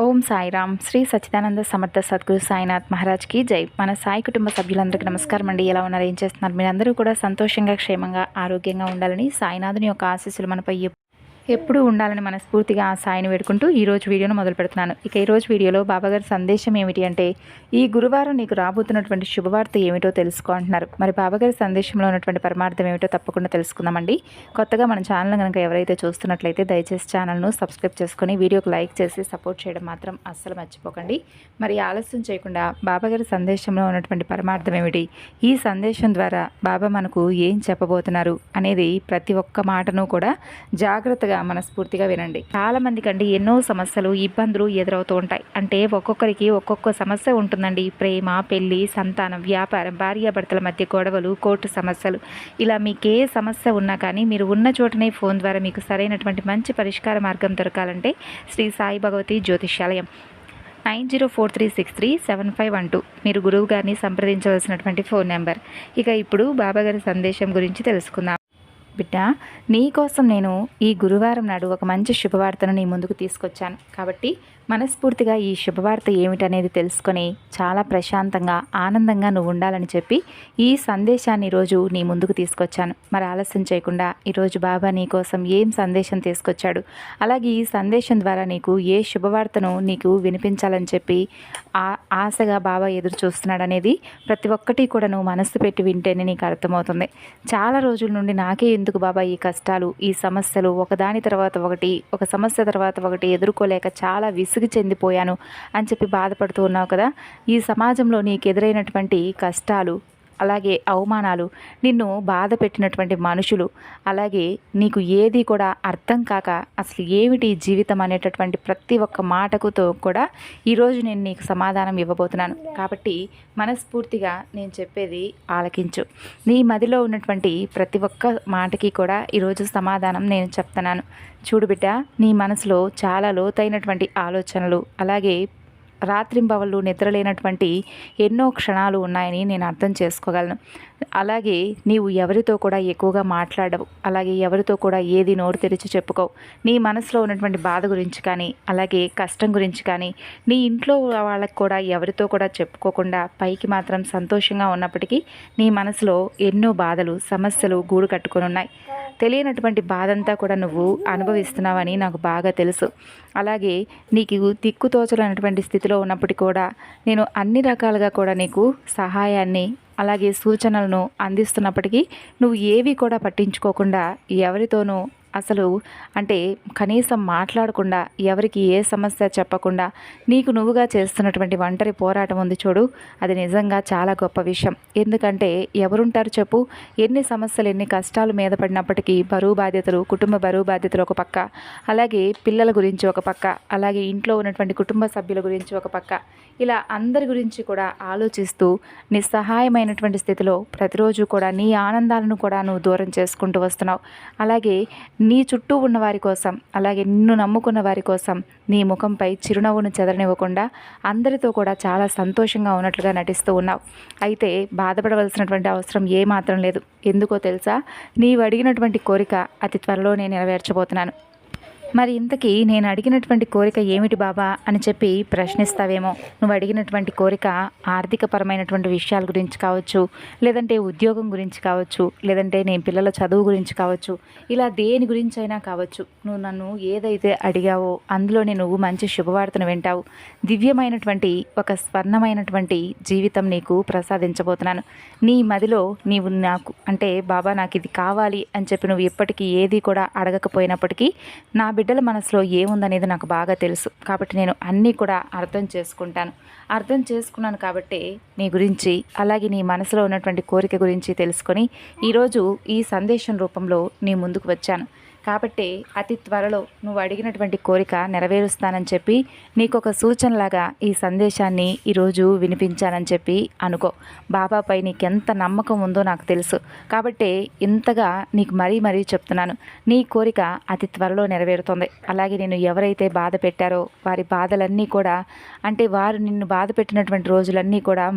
ఓం సాయిరామ్. శ్రీ సచ్చిదానంద సమర్థ సద్గురు సాయినాథ్ మహారాజ్ కి జై. మన సాయి కుటుంబ సభ్యులందరికీ నమస్కారం అండి. ఎలా ఉన్నారు, ఏం చేస్తున్నారు? మీరందరూ కూడా సంతోషంగా, క్షేమంగా, ఆరోగ్యంగా ఉండాలని సాయినాథుని యొక్క ఆశీస్సులు మనపై ఎప్పుడూ ఉండాలని మనస్ఫూర్తిగా ఆ సాయిని వేడుకుంటూ ఈరోజు వీడియోను మొదలు పెడుతున్నాను. ఇక ఈరోజు వీడియోలో బాబాగారి సందేశం ఏమిటి అంటే, ఈ గురువారం నీకు రాబోతున్నటువంటి శుభవార్త ఏమిటో తెలుసుకో అంటున్నారు. మరి బాబాగారి సందేశంలో ఉన్నటువంటి పరమార్థం ఏమిటో తప్పకుండా తెలుసుకుందామండి. కొత్తగా మన ఛానల్ కనుక ఎవరైతే చూస్తున్నట్లయితే దయచేసి ఛానల్ను సబ్స్క్రైబ్ చేసుకొని వీడియోకి లైక్ చేసి సపోర్ట్ చేయడం మాత్రం అస్సలు మర్చిపోకండి. మరి ఆలస్యం చేయకుండా బాబాగారి సందేశంలో ఉన్నటువంటి పరమార్థం ఏమిటి, ఈ సందేశం ద్వారా బాబా మనకు ఏం చెప్పబోతున్నారు అనేది ప్రతి ఒక్క మాటను కూడా జాగ్రత్తగా మనస్ఫూర్తిగా వినండి. చాలా మందికి అండి ఎన్నో సమస్యలు, ఇబ్బందులు ఎదురవుతూ ఉంటాయి. అంటే ఒక్కొక్కరికి ఒక్కొక్క సమస్య ఉంటుందండి. ప్రేమ, పెళ్లి, సంతానం, వ్యాపారం, భార్యాభర్తల మధ్య గొడవలు, కోర్టు సమస్యలు, ఇలా మీకే సమస్య ఉన్నా కానీ మీరు ఉన్న చోటనే ఫోన్ ద్వారా మీకు సరైనటువంటి మంచి పరిష్కార మార్గం దొరకాలంటే శ్రీ సాయి భగవతి జ్యోతిష్యాలయం 9043637512 మీరు గురువు గారిని సంప్రదించవలసినటువంటి ఫోన్ నెంబర్. ఇక ఇప్పుడు బాబాగారి సందేశం గురించి తెలుసుకుందాం. బిడ్డ, నీకోసం నేను ఈ గురువారం నాడు ఒక మంచి శుభవార్తను నీ ముందుకు తీసుకొచ్చాను. కాబట్టి మనస్ఫూర్తిగా ఈ శుభవార్త ఏమిటనేది తెలుసుకొని చాలా ప్రశాంతంగా, ఆనందంగా నువ్వు ఉండాలని చెప్పి ఈ సందేశాన్ని ఈరోజు నీ ముందుకు తీసుకొచ్చాను. మరి ఆలస్యం చేయకుండా ఈరోజు బాబా నీ కోసం ఏం సందేశం తీసుకొచ్చాడు, అలాగే ఈ సందేశం ద్వారా నీకు ఏ శుభవార్తను నీకు వినిపించాలని చెప్పి ఆశగా బాబా ఎదురు చూస్తున్నాడు అనేది ప్రతి ఒక్కటి కూడా నువ్వు మనస్సు పెట్టి వింటేనే నీకు అర్థమవుతుంది. చాలా రోజుల నుండి నాకే ఎందుకు బాబా ఈ కష్టాలు, ఈ సమస్యలు, ఒకదాని తర్వాత ఒకటి, ఒక సమస్య తర్వాత ఒకటి ఎదుర్కోలేక చాలా విసిగి చెందిపోయాను అని చెప్పి బాధపడుతూ ఉన్నావు కదా. ఈ సమాజంలో నీకు ఎదురైనటువంటి కష్టాలు, అలాగే అవమానాలు, నిన్ను బాధ పెట్టినటువంటి మనుషులు, అలాగే నీకు ఏది కూడా అర్థం కాక అసలు ఏమిటి జీవితం అనేటటువంటి ప్రతి ఒక్క మాటకుతో కూడా ఈరోజు నేను నీకు సమాధానం ఇవ్వబోతున్నాను. కాబట్టి మనస్ఫూర్తిగా నేను చెప్పేది ఆలకించు. నీ మదిలో ఉన్నటువంటి ప్రతి ఒక్క మాటకి కూడా ఈరోజు సమాధానం నేను చెప్తున్నాను. చూడు బిడ్డ, నీ మనసులో చాలా లోతైనటువంటి ఆలోచనలు, అలాగే రాత్రింబవళ్ళు నిద్రలేనటువంటి ఎన్నో క్షణాలు ఉన్నాయని నేను అర్థం చేసుకోగలను. అలాగే నీవు ఎవరితో కూడా ఎక్కువగా మాట్లాడవు, అలాగే ఎవరితో కూడా ఏది నోరు తెరిచి చెప్పుకోవు. నీ మనసులో ఉన్నటువంటి బాధ గురించి కానీ, అలాగే కష్టం గురించి కానీ, నీ ఇంట్లో వాళ్ళకి కూడా ఎవరితో కూడా చెప్పుకోకుండా పైకి మాత్రం సంతోషంగా ఉన్నప్పటికీ నీ మనసులో ఎన్నో బాధలు, సమస్యలు గూడు కట్టుకొని ఉన్నాయి. తెలియనటువంటి బాధంతా కూడా నువ్వు అనుభవిస్తున్నావని నాకు బాగా తెలుసు. అలాగే నీకు దిక్కుతోచలేనటువంటి స్థితిలో ఉన్నప్పటికీ కూడా నేను అన్ని రకాలుగా కూడా నీకు సహాయాన్ని, అలాగే సూచనలను అందిస్తున్నప్పటికీ నువ్వు ఏవి కూడా పట్టించుకోకుండా, ఎవరితోనూ అసలు అంటే కనీసం మాట్లాడకుండా, ఎవరికి ఏ సమస్య చెప్పకుండా నీకు నువ్వుగా చేస్తున్నటువంటి ఒంటరి పోరాటం ఉంది చూడు, అది నిజంగా చాలా గొప్ప విషయం. ఎందుకంటే ఎవరుంటారు చెప్పు, ఎన్ని సమస్యలు, ఎన్ని కష్టాలు మీద పడినప్పటికీ బరువు బాధ్యతలు, కుటుంబ బరువు బాధ్యతలు ఒక పక్క, అలాగే పిల్లల గురించి ఒక పక్క, అలాగే ఇంట్లో ఉన్నటువంటి కుటుంబ సభ్యుల గురించి ఒక పక్క, ఇలా అందరి గురించి కూడా ఆలోచిస్తూ నిస్సహాయమైనటువంటి స్థితిలో ప్రతిరోజు కూడా నీ ఆనందాలను కూడా నువ్వు దూరం చేసుకుంటూ వస్తున్నావు. అలాగే నీ చుట్టూ ఉన్న వారి కోసం, అలాగే నిన్ను నమ్ముకున్న వారి కోసం నీ ముఖంపై చిరునవ్వును చెదరనివ్వకుండా అందరితో కూడా చాలా సంతోషంగా ఉన్నట్లుగా నటిస్తూ ఉన్నావు. అయితే బాధపడవలసినటువంటి అవసరం ఏమాత్రం లేదు. ఎందుకో తెలుసా, నీవు అడిగినటువంటి కోరిక అతి త్వరలో నేను నెరవేర్చబోతున్నాను. మరి ఇంతకీ నేను అడిగినటువంటి కోరిక ఏమిటి బాబా అని చెప్పి ప్రశ్నిస్తావేమో. నువ్వు అడిగినటువంటి కోరిక ఆర్థికపరమైనటువంటి విషయాల గురించి కావచ్చు, లేదంటే ఉద్యోగం గురించి కావచ్చు, లేదంటే నేను పిల్లల చదువు గురించి కావచ్చు, ఇలా దేని గురించి అయినా కావచ్చు. నువ్వు నన్ను ఏదైతే అడిగావో అందులోనే నువ్వు మంచి శుభవార్తను వింటావు. దివ్యమైనటువంటి ఒక స్వర్ణమైనటువంటి జీవితం నీకు ప్రసాదించబోతున్నాను. నీ మదిలో నీవు నాకు అంటే బాబా నాకు ఇది కావాలి అని చెప్పి నువ్వు ఎప్పటికీ ఏది కూడా అడగకపోయినప్పటికీ నా బిడ్డల మనసులో ఏముందనేది నాకు బాగా తెలుసు. కాబట్టి నేను అన్నీ కూడా అర్థం చేసుకున్నాను కాబట్టి నీ గురించి, అలాగే నీ మనసులో ఉన్నటువంటి కోరిక గురించి తెలుసుకొని ఈరోజు ఈ సందేశం రూపంలో నీ ముందుకు వచ్చాను. కాబట్టి అతి త్వరలో నువ్వు అడిగినటువంటి కోరిక నెరవేరుస్తానని చెప్పి నీకు ఒక సూచనలాగా ఈ సందేశాన్ని ఈరోజు వినిపించానని చెప్పి అనుకో. బాబాపై నీకెంత నమ్మకం ఉందో నాకు తెలుసు. కాబట్టి ఇంతగా నీకు మరీ చెప్తున్నాను, నీ కోరిక అతి త్వరలో నెరవేరుతుంది. అలాగే నేను ఎవరైతే బాధ పెట్టారో వారి బాధలన్నీ కూడా, అంటే వారు నిన్ను బాధ పెట్టినటువంటి రోజులన్నీ కూడా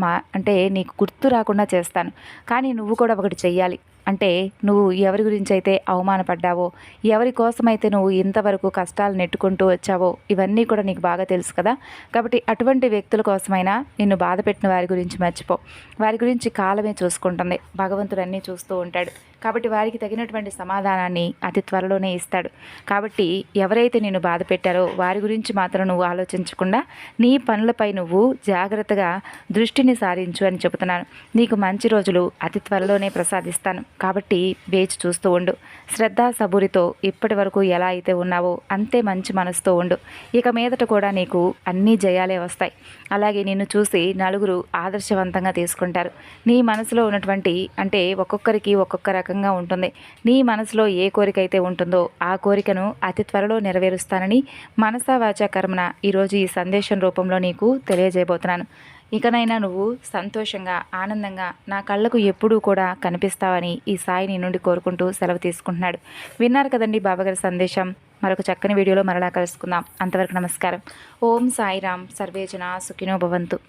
నీకు గుర్తు రాకుండా చేస్తాను. కానీ నువ్వు కూడా ఒకటి చెయ్యాలి. అంటే నువ్వు ఎవరి గురించి అయితే అవమానపడ్డావో, ఎవరి కోసమైతే నువ్వు ఇంతవరకు కష్టాలు నెట్టుకుంటూ వచ్చావో ఇవన్నీ కూడా నీకు బాగా తెలుసు కదా. కాబట్టి అటువంటి వ్యక్తుల కోసమైనా నిన్ను బాధ పెట్టిన వారి గురించి మర్చిపో. వారి గురించి కాలమే చూసుకుంటుంది, భగవంతుడు అన్నీ చూస్తూ ఉంటాడు. కాబట్టి వారికి తగినటువంటి సమాధానాన్ని అతి త్వరలోనే ఇస్తాడు. కాబట్టి ఎవరైతే నిన్ను బాధ పెట్టారో వారి గురించి మాత్రం నువ్వు ఆలోచించకుండా నీ పనులపై నువ్వు జాగ్రత్తగా దృష్టిని సారించు అని చెబుతున్నాను. నీకు మంచి రోజులు అతి త్వరలోనే ప్రసాదిస్తాను. కాబట్టి వేచి చూస్తూ ఉండు. శ్రద్ధ సబూరితో ఇప్పటి వరకు ఎలా అయితే ఉన్నావో అంతే మంచి మనసుతో ఉండు. ఇక మీదట కూడా నీకు అన్నీ జయాలే వస్తాయి. అలాగే నిన్ను చూసి నలుగురు ఆదర్శవంతంగా తీసుకుంటారు. నీ మనసులో ఉన్నటువంటి అంటే ఒక్కొక్కరికి ఒక్కొక్క రకంగా ఉంటుంది. నీ మనసులో ఏ కోరిక అయితే ఉంటుందో ఆ కోరికను అతి త్వరలో నెరవేరుస్తానని మనసా వాచా కర్మన ఈరోజు ఈ సందేశం రూపంలో నీకు తెలియజేయబోతున్నాను. ఇకనైనా నువ్వు సంతోషంగా ఆనందంగా నా కళ్ళకు ఎప్పుడూ కూడా కనిపిస్తావని ఈ సాయి నీ నుండి కోరుకుంటూ సెలవు తీసుకుంటున్నాడు. విన్నారు కదండి బాబాగారి సందేశం. మరొక చక్కని వీడియోలో మరలా కలుసుకుందాం. అంతవరకు నమస్కారం. ఓం సాయిరామ్. సర్వేజన సుఖినో భవంతు.